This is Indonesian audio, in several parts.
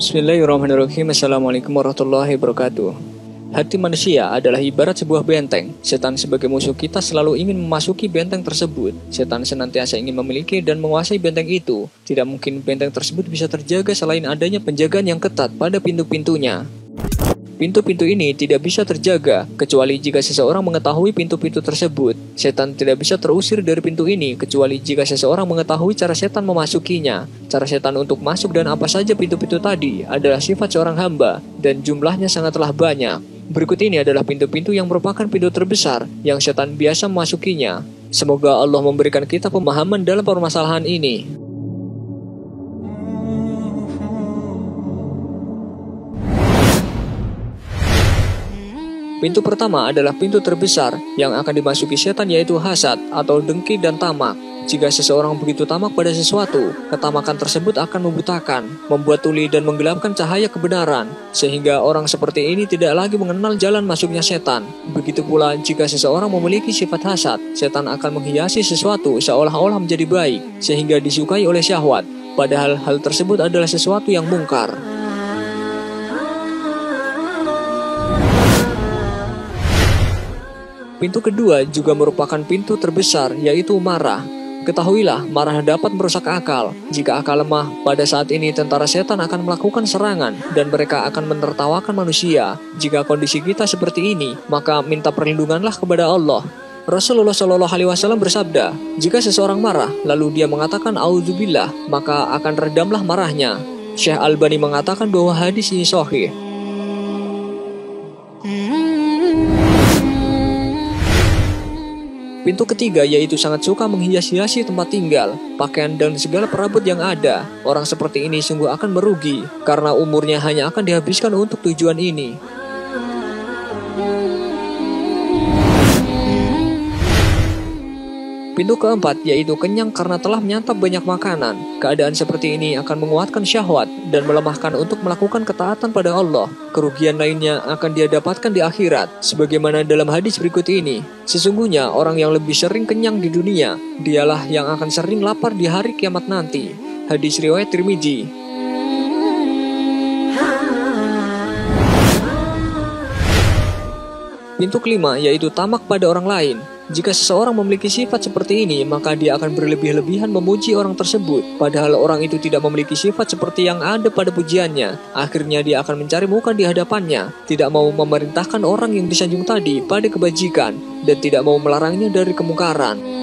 Bismillahirrahmanirrahim. Assalamualaikum warahmatullahi wabarakatuh. Hati manusia adalah ibarat sebuah benteng. Setan sebagai musuh kita selalu ingin memasuki benteng tersebut. Setan senantiasa ingin memiliki dan menguasai benteng itu. Tidak mungkin benteng tersebut bisa terjaga selain adanya penjagaan yang ketat pada pintu-pintunya. Pintu-pintu ini tidak bisa terjaga kecuali jika seseorang mengetahui pintu-pintu tersebut. Setan tidak bisa terusir dari pintu ini kecuali jika seseorang mengetahui cara setan memasukinya. Cara setan untuk masuk dan apa saja pintu-pintu tadi adalah sifat seorang hamba dan jumlahnya sangatlah banyak. Berikut ini adalah pintu-pintu yang merupakan pintu terbesar yang setan biasa memasukinya. Semoga Allah memberikan kita pemahaman dalam permasalahan ini. Pintu pertama adalah pintu terbesar yang akan dimasuki setan, yaitu hasad atau dengki dan tamak. Jika seseorang begitu tamak pada sesuatu, ketamakan tersebut akan membutakan, membuat tuli dan menggelapkan cahaya kebenaran, sehingga orang seperti ini tidak lagi mengenal jalan masuknya setan. Begitu pula jika seseorang memiliki sifat hasad, setan akan menghiasi sesuatu seolah-olah menjadi baik, sehingga disukai oleh syahwat, padahal hal tersebut adalah sesuatu yang mungkar. Pintu kedua juga merupakan pintu terbesar, yaitu marah. Ketahuilah, marah dapat merusak akal. Jika akal lemah, pada saat ini tentara setan akan melakukan serangan dan mereka akan menertawakan manusia. Jika kondisi kita seperti ini, maka minta perlindunganlah kepada Allah. Rasulullah SAW bersabda, jika seseorang marah, lalu dia mengatakan auzubillah, maka akan redamlah marahnya. Syekh Albani mengatakan bahwa hadis ini sahih. Pintu ketiga yaitu sangat suka menghias-hiasi tempat tinggal, pakaian dan segala perabot yang ada. Orang seperti ini sungguh akan merugi, karena umurnya hanya akan dihabiskan untuk tujuan ini. Pintu keempat yaitu kenyang karena telah menyantap banyak makanan. Keadaan seperti ini akan menguatkan syahwat dan melemahkan untuk melakukan ketaatan pada Allah. Kerugian lainnya akan dia dapatkan di akhirat. Sebagaimana dalam hadis berikut ini, sesungguhnya orang yang lebih sering kenyang di dunia, dialah yang akan sering lapar di hari kiamat nanti. Hadis riwayat Tirmidzi. Pintu kelima yaitu tamak pada orang lain. Jika seseorang memiliki sifat seperti ini, maka dia akan berlebih-lebihan memuji orang tersebut, padahal orang itu tidak memiliki sifat seperti yang ada pada pujiannya. Akhirnya dia akan mencari muka di hadapannya, tidak mau memerintahkan orang yang disanjung tadi pada kebajikan, dan tidak mau melarangnya dari kemungkaran.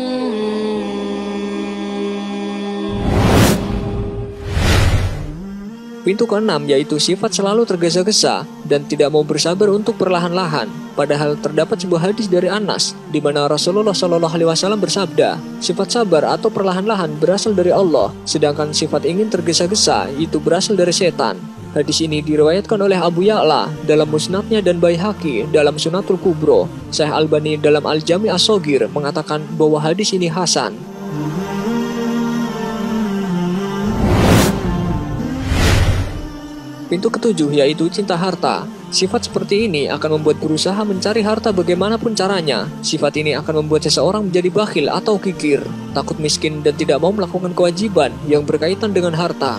Pintu keenam yaitu sifat selalu tergesa-gesa dan tidak mau bersabar untuk perlahan-lahan. Padahal terdapat sebuah hadis dari Anas di mana Rasulullah SAW bersabda, sifat sabar atau perlahan-lahan berasal dari Allah, sedangkan sifat ingin tergesa-gesa itu berasal dari setan. Hadis ini diriwayatkan oleh Abu Ya'la dalam Musnadnya dan Baihaqi dalam Sunatul Kubro. Syekh Albani dalam Al-Jami' As-Shaghir mengatakan bahwa hadis ini hasan. Pintu ketujuh yaitu cinta harta. Sifat seperti ini akan membuat berusaha mencari harta bagaimanapun caranya. Sifat ini akan membuat seseorang menjadi bakhil atau kikir, takut miskin dan tidak mau melakukan kewajiban yang berkaitan dengan harta.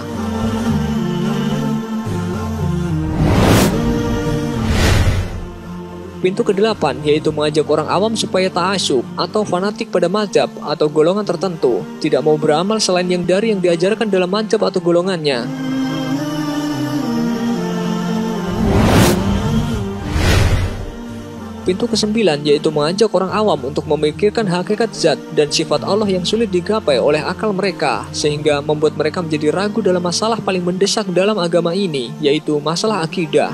Pintu kedelapan yaitu mengajak orang awam supaya ta'asyub atau fanatik pada mazhab atau golongan tertentu, tidak mau beramal selain yang diajarkan dalam mazhab atau golongannya. Pintu kesembilan yaitu mengajak orang awam untuk memikirkan hakikat zat dan sifat Allah yang sulit digapai oleh akal mereka, sehingga membuat mereka menjadi ragu dalam masalah paling mendesak dalam agama ini, yaitu masalah akidah.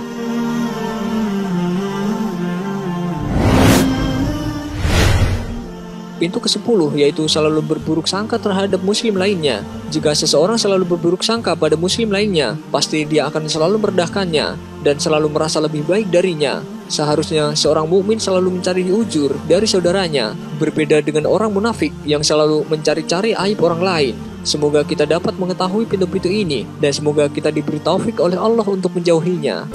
Pintu ke-10 yaitu selalu berburuk sangka terhadap muslim lainnya. Jika seseorang selalu berburuk sangka pada muslim lainnya, pasti dia akan selalu merendahkannya dan selalu merasa lebih baik darinya. Seharusnya seorang mukmin selalu mencari ujur dari saudaranya, berbeda dengan orang munafik yang selalu mencari-cari aib orang lain. Semoga kita dapat mengetahui pintu-pintu ini dan semoga kita diberi taufik oleh Allah untuk menjauhinya.